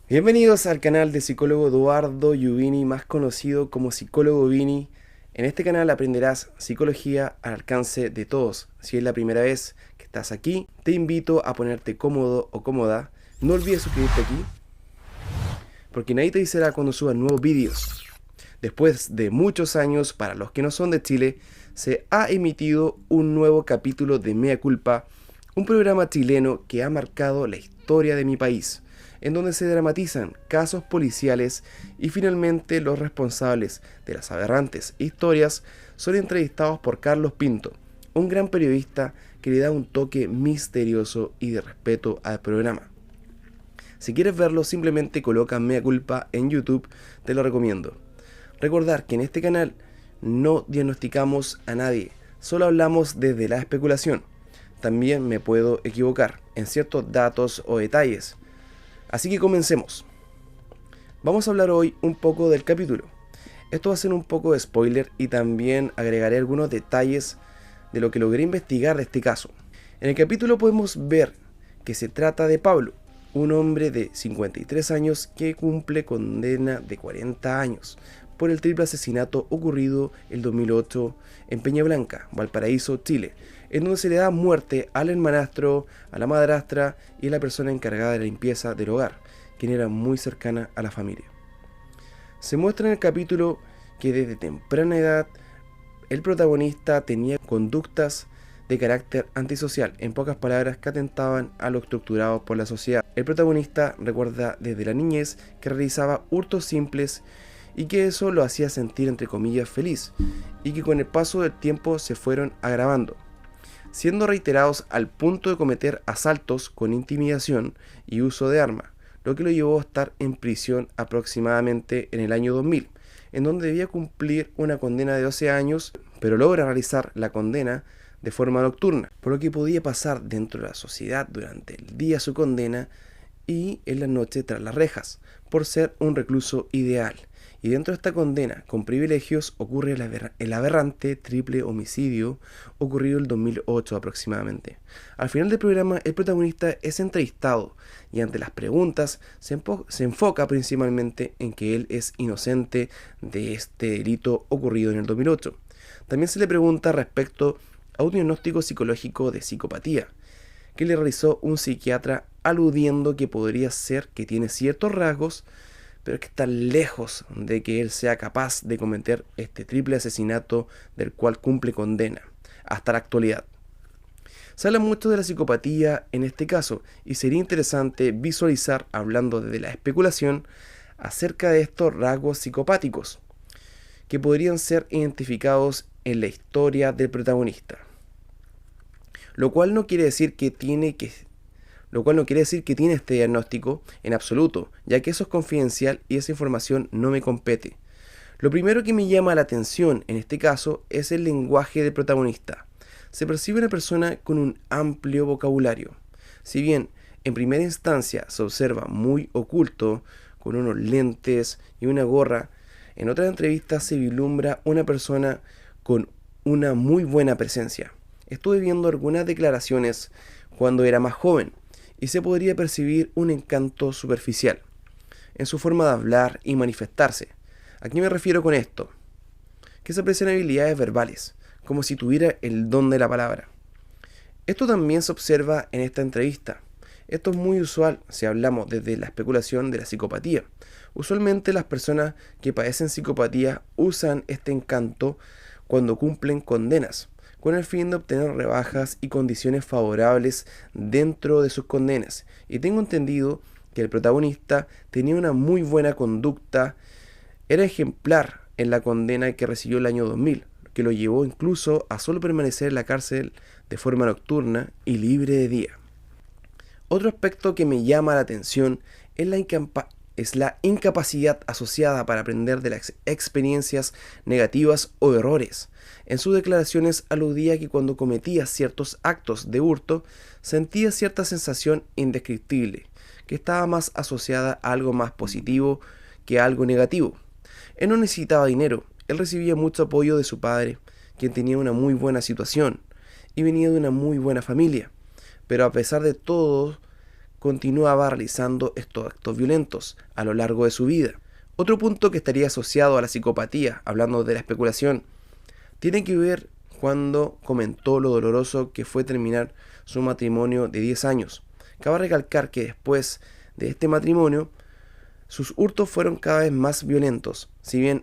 Bienvenidos al canal de psicólogo Eduardo Yubini, más conocido como Psicólogo Vini. En este canal aprenderás psicología al alcance de todos. Si es la primera vez que estás aquí, te invito a ponerte cómodo o cómoda. No olvides suscribirte aquí, porque nadie te avisará cuando suban nuevos vídeos. Después de muchos años, para los que no son de Chile, se ha emitido un nuevo capítulo de Mea Culpa, un programa chileno que ha marcado la historia de mi país, en donde se dramatizan casos policiales y finalmente los responsables de las aberrantes historias son entrevistados por Carlos Pinto, un gran periodista que le da un toque misterioso y de respeto al programa. Si quieres verlo, simplemente coloca Mea Culpa en YouTube, te lo recomiendo. Recordar que en este canal no diagnosticamos a nadie, solo hablamos desde la especulación. También me puedo equivocar en ciertos datos o detalles. Así que comencemos. Vamos a hablar hoy un poco del capítulo. Esto va a ser un poco de spoiler y también agregaré algunos detalles de lo que logré investigar de este caso. En el capítulo podemos ver que se trata de Pablo, un hombre de 53 años que cumple condena de 40 años por el triple asesinato ocurrido el 2008 en Peña Blanca, Valparaíso, Chile, en donde se le da muerte al hermanastro, a la madrastra y a la persona encargada de la limpieza del hogar, quien era muy cercana a la familia. Se muestra en el capítulo que desde temprana edad el protagonista tenía conductas de carácter antisocial, en pocas palabras que atentaban a lo estructurado por la sociedad. El protagonista recuerda desde la niñez que realizaba hurtos simples y que eso lo hacía sentir entre comillas feliz, y que con el paso del tiempo se fueron agravando, siendo reiterados al punto de cometer asaltos con intimidación y uso de arma, lo que lo llevó a estar en prisión aproximadamente en el año 2000, en donde debía cumplir una condena de 12 años, pero logra realizar la condena de forma nocturna, por lo que podía pasar dentro de la sociedad durante el día su condena y en la noche tras las rejas, por ser un recluso ideal. Y dentro de esta condena con privilegios ocurre el aberrante triple homicidio ocurrido el 2008 aproximadamente. Al final del programa el protagonista es entrevistado y ante las preguntas se enfoca principalmente en que él es inocente de este delito ocurrido en el 2008. También se le pregunta respecto a un diagnóstico psicológico de psicopatía que le realizó un psiquiatra, aludiendo que podría ser que tiene ciertos rasgos, pero que está lejos de que él sea capaz de cometer este triple asesinato del cual cumple condena hasta la actualidad. Se habla mucho de la psicopatía en este caso y sería interesante visualizar, hablando desde la especulación, acerca de estos rasgos psicopáticos que podrían ser identificados en la historia del protagonista. Lo cual no quiere decir que tiene este diagnóstico en absoluto, ya que eso es confidencial y esa información no me compete. Lo primero que me llama la atención en este caso es el lenguaje del protagonista. Se percibe una persona con un amplio vocabulario. Si bien en primera instancia se observa muy oculto, con unos lentes y una gorra, en otras entrevistas se vislumbra una persona con una muy buena presencia. Estuve viendo algunas declaraciones cuando era más joven y se podría percibir un encanto superficial en su forma de hablar y manifestarse. ¿A qué me refiero con esto? Que se aprecian habilidades verbales, como si tuviera el don de la palabra. Esto también se observa en esta entrevista. Esto es muy usual si hablamos desde la especulación de la psicopatía. Usualmente las personas que padecen psicopatía usan este encanto cuando cumplen condenas, con el fin de obtener rebajas y condiciones favorables dentro de sus condenas. Y tengo entendido que el protagonista tenía una muy buena conducta, era ejemplar en la condena que recibió el año 2000, que lo llevó incluso a solo permanecer en la cárcel de forma nocturna y libre de día. Otro aspecto que me llama la atención es la incapacidad asociada para aprender de las experiencias negativas o errores. En sus declaraciones aludía que cuando cometía ciertos actos de hurto sentía cierta sensación indescriptible, que estaba más asociada a algo más positivo que a algo negativo. Él no necesitaba dinero, él recibía mucho apoyo de su padre, quien tenía una muy buena situación y venía de una muy buena familia. Pero a pesar de todo, continuaba realizando estos actos violentos a lo largo de su vida. Otro punto que estaría asociado a la psicopatía, hablando de la especulación, tiene que ver cuando comentó lo doloroso que fue terminar su matrimonio de 10 años. Cabe recalcar que después de este matrimonio, sus hurtos fueron cada vez más violentos. Si bien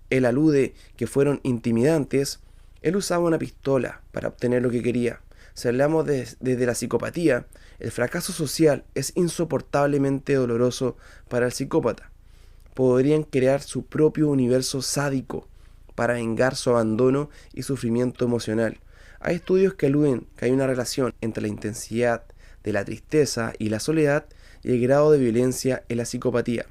él alude que fueron intimidantes, él usaba una pistola para obtener lo que quería. Si hablamos desde la psicopatía, el fracaso social es insoportablemente doloroso para el psicópata. Podrían crear su propio universo sádico para vengar su abandono y sufrimiento emocional. Hay estudios que aluden que hay una relación entre la intensidad de la tristeza y la soledad y el grado de violencia en la psicopatía.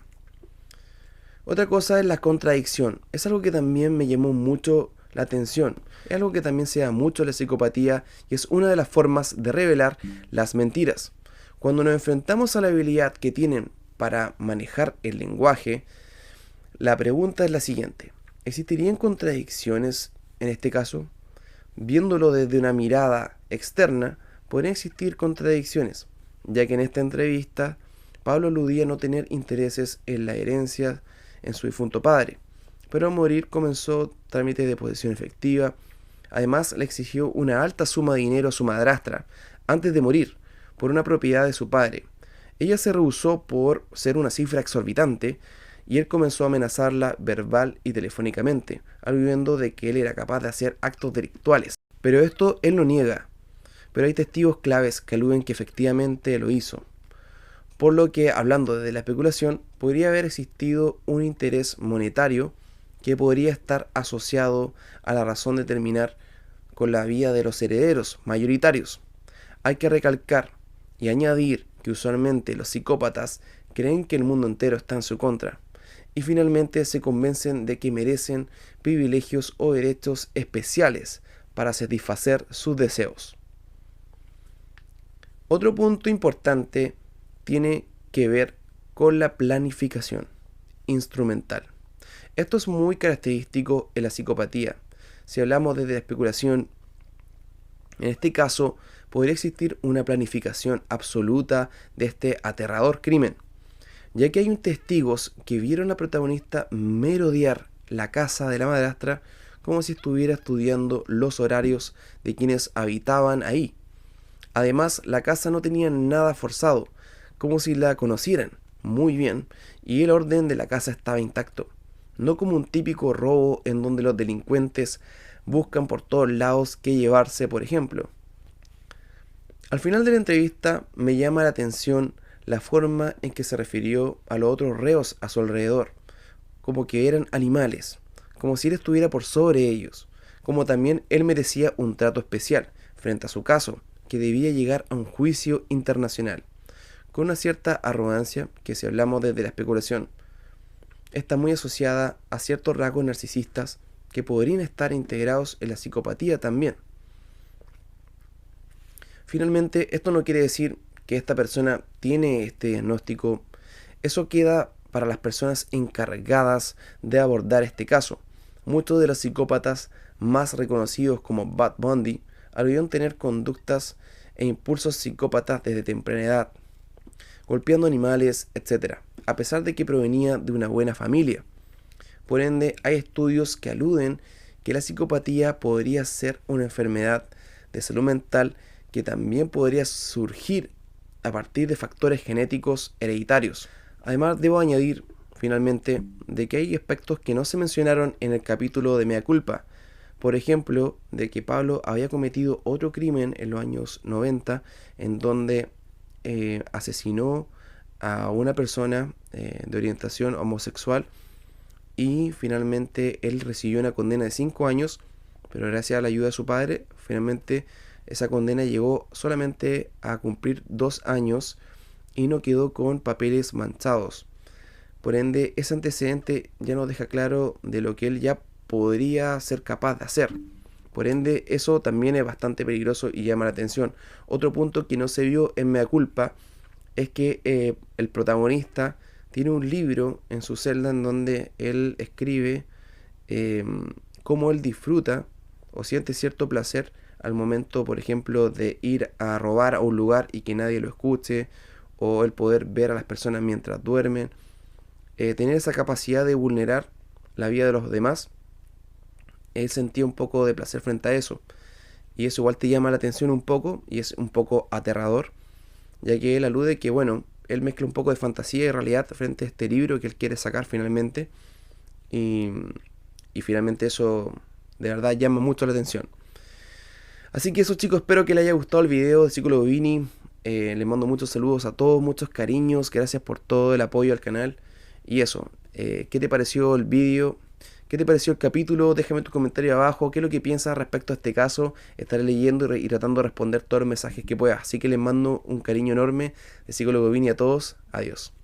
Otra cosa es la contradicción. Es algo que también me llamó mucho la atención. Es algo que también se da mucho en la psicopatía y es una de las formas de revelar las mentiras. Cuando nos enfrentamos a la habilidad que tienen para manejar el lenguaje, la pregunta es la siguiente: ¿existirían contradicciones en este caso? Viéndolo desde una mirada externa, podrían existir contradicciones, ya que en esta entrevista Pablo aludía a no tener intereses en la herencia en su difunto padre, pero al morir comenzó trámites de posesión efectiva. Además, le exigió una alta suma de dinero a su madrastra antes de morir por una propiedad de su padre. Ella se rehusó por ser una cifra exorbitante y él comenzó a amenazarla verbal y telefónicamente, aludiendo de que él era capaz de hacer actos delictuales. Pero esto él lo niega, pero hay testigos claves que aluden que efectivamente lo hizo. Por lo que, hablando de la especulación, podría haber existido un interés monetario que podría estar asociado a la razón de terminar con la vida de los herederos mayoritarios. Hay que recalcar y añadir que usualmente los psicópatas creen que el mundo entero está en su contra y finalmente se convencen de que merecen privilegios o derechos especiales para satisfacer sus deseos. Otro punto importante tiene que ver con la planificación instrumental. Esto es muy característico en la psicopatía. Si hablamos desde la especulación, en este caso podría existir una planificación absoluta de este aterrador crimen, ya que hay testigos que vieron a la protagonista merodear la casa de la madrastra como si estuviera estudiando los horarios de quienes habitaban ahí. Además, la casa no tenía nada forzado, como si la conocieran muy bien, y el orden de la casa estaba intacto. No como un típico robo en donde los delincuentes buscan por todos lados qué llevarse, por ejemplo. Al final de la entrevista me llama la atención la forma en que se refirió a los otros reos a su alrededor, como que eran animales, como si él estuviera por sobre ellos, como también él merecía un trato especial frente a su caso, que debía llegar a un juicio internacional, con una cierta arrogancia que, si hablamos desde la especulación, está muy asociada a ciertos rasgos narcisistas que podrían estar integrados en la psicopatía también. Finalmente, esto no quiere decir que esta persona tiene este diagnóstico. Eso queda para las personas encargadas de abordar este caso. Muchos de los psicópatas más reconocidos como Bud Bundy aludieron tener conductas e impulsos psicópatas desde temprana edad, golpeando animales, etc., a pesar de que provenía de una buena familia. Por ende, hay estudios que aluden que la psicopatía podría ser una enfermedad de salud mental que también podría surgir a partir de factores genéticos hereditarios. Además, debo añadir, finalmente, de que hay aspectos que no se mencionaron en el capítulo de Mea Culpa. Por ejemplo, de que Pablo había cometido otro crimen en los años 90, en donde asesinó a una persona de orientación homosexual y finalmente él recibió una condena de 5 años, pero gracias a la ayuda de su padre, finalmente esa condena llegó solamente a cumplir 2 años y no quedó con papeles manchados. Por ende, ese antecedente ya nos deja claro de lo que él ya podría ser capaz de hacer. Por ende, eso también es bastante peligroso y llama la atención. Otro punto que no se vio en Mea Culpa es que el protagonista tiene un libro en su celda en donde él escribe cómo él disfruta o siente cierto placer al momento, por ejemplo, de ir a robar a un lugar y que nadie lo escuche, o el poder ver a las personas mientras duermen, tener esa capacidad de vulnerar la vida de los demás, él sentía un poco de placer frente a eso. Y eso igual te llama la atención un poco y es un poco aterrador, ya que él alude que, bueno, él mezcla un poco de fantasía y realidad frente a este libro que él quiere sacar finalmente. Y, y finalmente eso de verdad llama mucho la atención. Así que eso, chicos, espero que les haya gustado el video de Psicólogo Vini. Les mando muchos saludos a todos, muchos cariños, gracias por todo el apoyo al canal. Y eso, ¿qué te pareció el video? ¿Qué te pareció el capítulo? Déjame tu comentario abajo. ¿Qué es lo que piensas respecto a este caso? Estaré leyendo y tratando de responder todos los mensajes que pueda. Así que les mando un cariño enorme de Psicólogo Vini a todos. Adiós.